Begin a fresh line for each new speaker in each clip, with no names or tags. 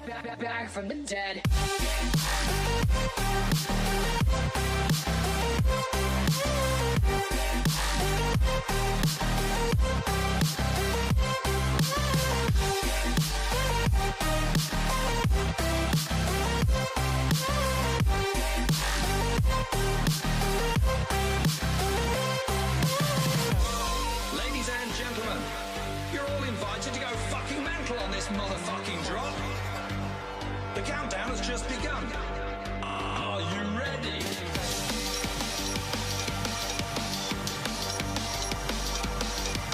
back from the dead.
Ladies and gentlemen, you're all invited to go fucking mental on this motherfucking drop. The countdown has just begun. Are you ready?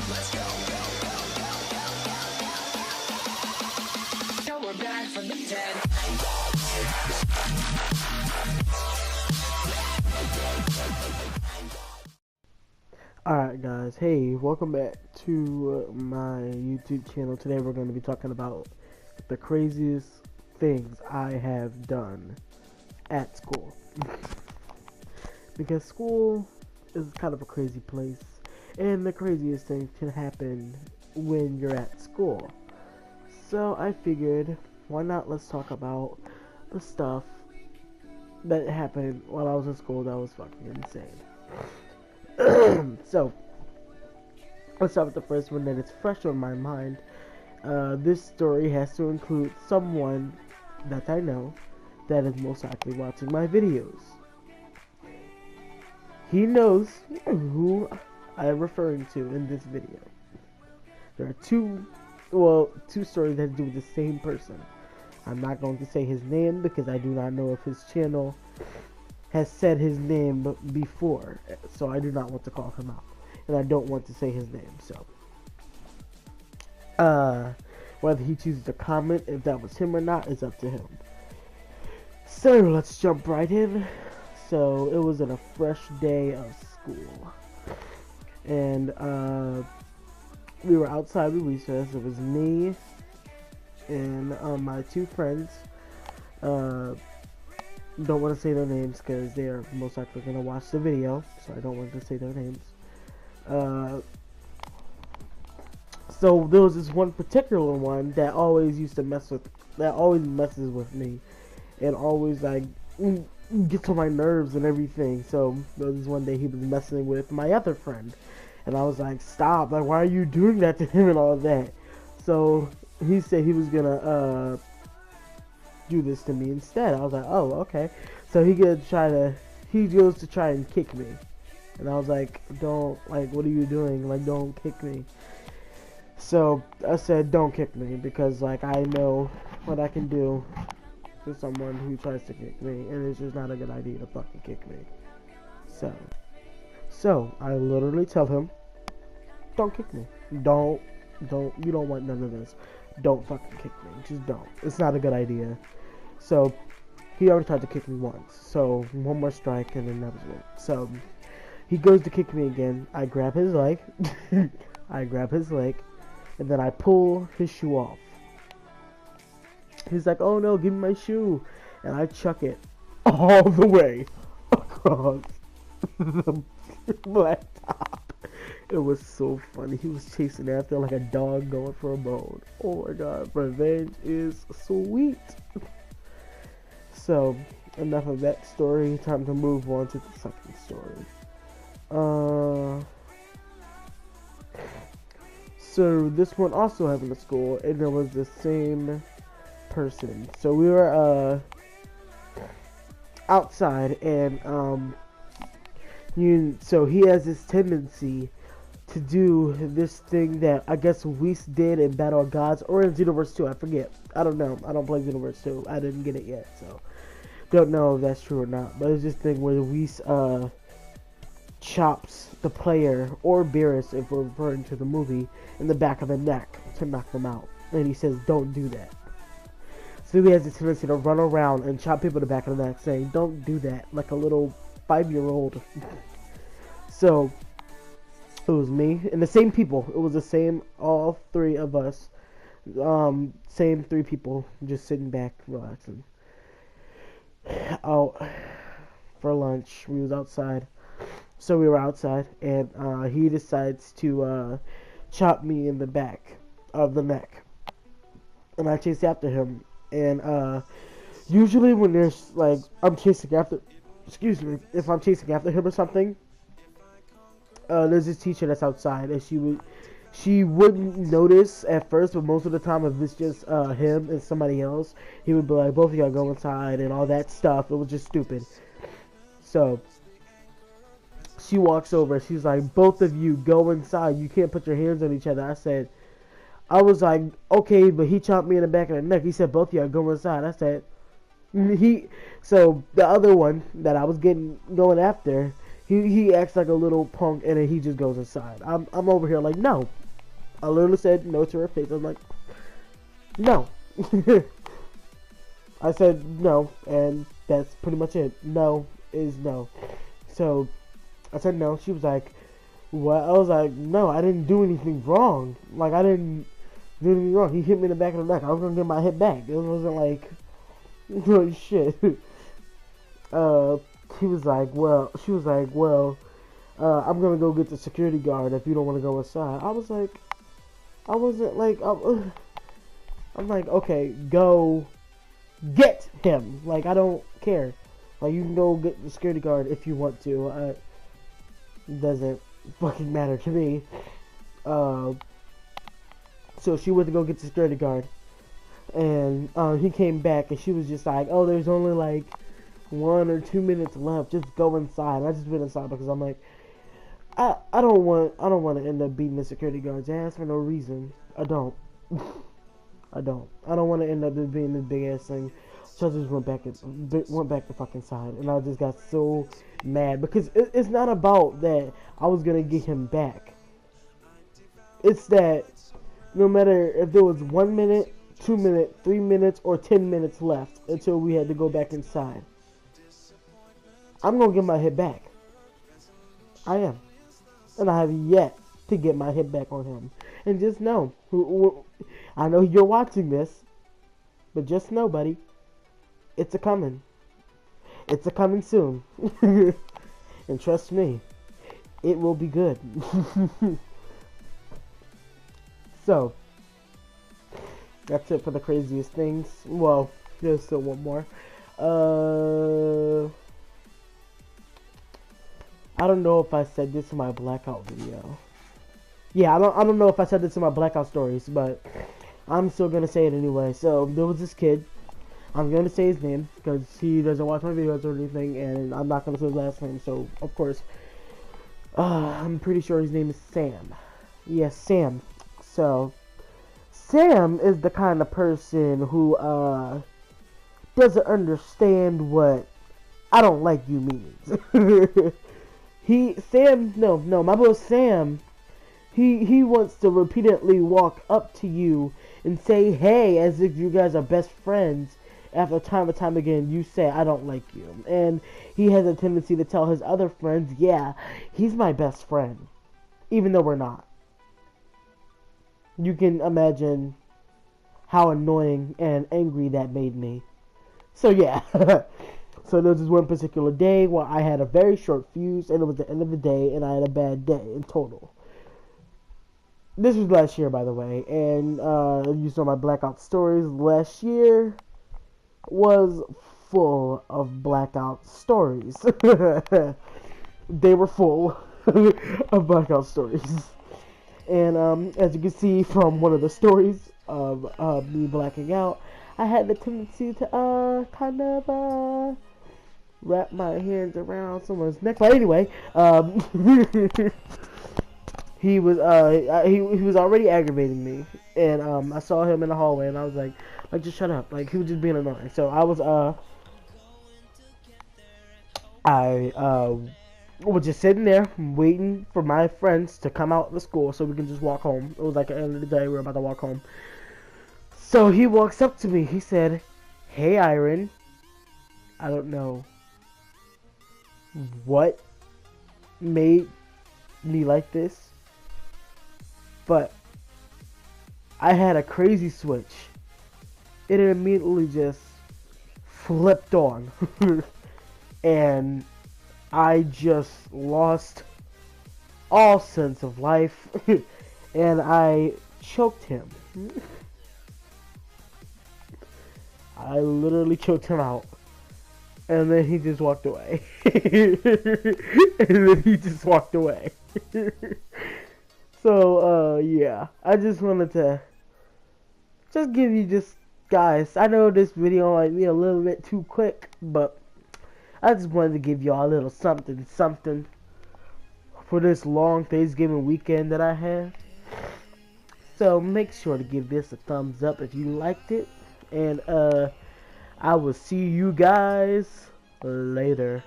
Let's go.
Now we're back from the dead.
Alright guys, hey, welcome back to my YouTube channel. Today we're going to be talking about the craziest things I have done at school. Because school is kind of a crazy place, and the craziest things can happen when you're at school. So I figured, why not let's talk about the stuff that happened while I was in school that was fucking insane. So, let's start with the first one that is fresh on my mind. This story has to include someone that I know that is most likely watching my videos. He knows who I am referring to in this video. There are two stories that do with the same person. I'm not going to say his name because I do not know if his channel has said his name before, so I do not want to call him out, and I don't want to say his name. So whether he chooses to comment if that was him or not is up to him. So let's jump right in. So it was a fresh day of school, and we were outside with recess. It was me and my two friends. Don't want to say their names because they are most likely going to watch the video, so I don't want to say their names. So there was this one particular one that always messes with me, and always like gets on my nerves and everything. So there was one day he was messing with my other friend, and I was like, stop, like why are you doing that to him and all that. So he said he was gonna do this to me instead. I was like, oh, okay. So he goes to try and kick me, and I was like, don't, like, what are you doing? Like, don't kick me. So I said, don't kick me, because like I know what I can do to someone who tries to kick me, and it's just not a good idea to fucking kick me. So I literally tell him, don't kick me. Don't, you don't want none of this. Don't fucking kick me. Just don't. It's not a good idea. So, he already tried to kick me once. So, one more strike and then that was it. So, he goes to kick me again. I grab his leg. And then I pull his shoe off. He's like, oh no, give me my shoe. And I chuck it all the way across the blacktop. It was so funny. He was chasing after like a dog going for a bone. Oh my god, revenge is sweet. So, enough of that story. Time to move on to the second story. So this one also happened at school, and it was the same person. So we were outside, and so he has this tendency to do this thing that I guess Whis did in Battle of Gods, or in Xenoverse 2, I forget. I don't know. I don't play Xenoverse 2. I didn't get it yet, so don't know if that's true or not. But it's this thing where Whis chops the player, or Beerus, if we're referring to the movie, in the back of the neck to knock them out. And he says, don't do that. So he has this tendency to run around and chop people in the back of the neck, saying, don't do that, like a little 5-year-old. So it was me and the same people. It was the same, all three of us. Same 3 people just sitting back, relaxing. Out for lunch. We was outside. So we were outside, and he decides to chop me in the back of the neck. And I chase after him, And usually when there's like I'm chasing after, excuse me, if I'm chasing after him or something, there's this teacher that's outside, and she wouldn't notice at first, but most of the time, if it's just him and somebody else, he would be like, both of y'all go inside and all that stuff. It was just stupid. So she walks over. She's like, both of you go inside. You can't put your hands on each other. I was like, okay, but he chopped me in the back of the neck. He said, both of y'all go inside. I said, so the other one that I was going after, he acts like a little punk, and then he just goes inside. I'm over here like, no. I literally said no to her face. I'm like, no. I said no, and that's pretty much it. No is no. So I said no. She was like, what? I was like, no, I didn't do anything wrong. Like, I didn't do anything wrong. He hit me in the back of the neck. I was gonna get my hit back. It wasn't like, holy shit. She was like, well, I'm gonna go get the security guard if you don't want to go inside. I was like, I wasn't like, I'm like, okay, go get him. Like, I don't care. Like, you can go get the security guard if you want to. It doesn't fucking matter to me. So she went to go get the security guard, and he came back, and she was just like, oh, there's only like 1 or 2 minutes left. Just go inside. And I just went inside because I'm like, I don't want to end up beating the security guard's ass for no reason. I don't want to end up being this big ass thing. So I just went back to fucking side, and I just got so mad because it's not about that I was gonna get him back. It's that no matter if there was 1 minute, 2 minutes, 3 minutes, or 10 minutes left until we had to go back inside, I'm gonna get my hit back. I am. And I have yet to get my hit back on him. And just know, I know you're watching this, but just know, buddy, it's a coming. It's a coming soon. And trust me, it will be good. So, that's it for the craziest things. Well, there's still one more. I don't know if I said this in my blackout video. Yeah, I don't know if I said this in my blackout stories, but I'm still gonna say it anyway. So there was this kid. I'm gonna say his name because he doesn't watch my videos or anything, and I'm not gonna say his last name. So of course, I'm pretty sure his name is Sam. Yes, Sam. So Sam is the kind of person who doesn't understand what I don't like you means. My boy Sam, he wants to repeatedly walk up to you and say hey as if you guys are best friends. After time and time again, you say, I don't like you. And he has a tendency to tell his other friends, yeah, he's my best friend. Even though we're not. You can imagine how annoying and angry that made me. So yeah. So there was this one particular day where I had a very short fuse, and it was the end of the day, and I had a bad day in total. This was last year, by the way, and you saw my blackout stories. Last year was full of blackout stories. They were full of blackout stories. And as you can see from one of the stories of me blacking out, I had the tendency to kind of wrap my hands around someone's neck. But anyway, he was already aggravating me, and I saw him in the hallway, and I was like just shut up. Like, he was just being annoying. So I was was just sitting there waiting for my friends to come out of the school so we can just walk home. It was like the end of the day. We were about to walk home. So he walks up to me. He said, "Hey, Iron." I don't know what made me like this, but I had a crazy switch. It immediately just flipped on. And I just lost all sense of life. And I choked him. I literally choked him out. And then he just walked away. And then he just walked away. So, yeah. I just wanted to just give you just, guys, I know this video might be a little bit too quick, but I just wanted to give y'all a little something for this long Thanksgiving weekend that I have. So make sure to give this a thumbs up if you liked it. And, I will see you guys later.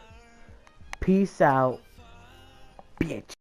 Peace out, bitch.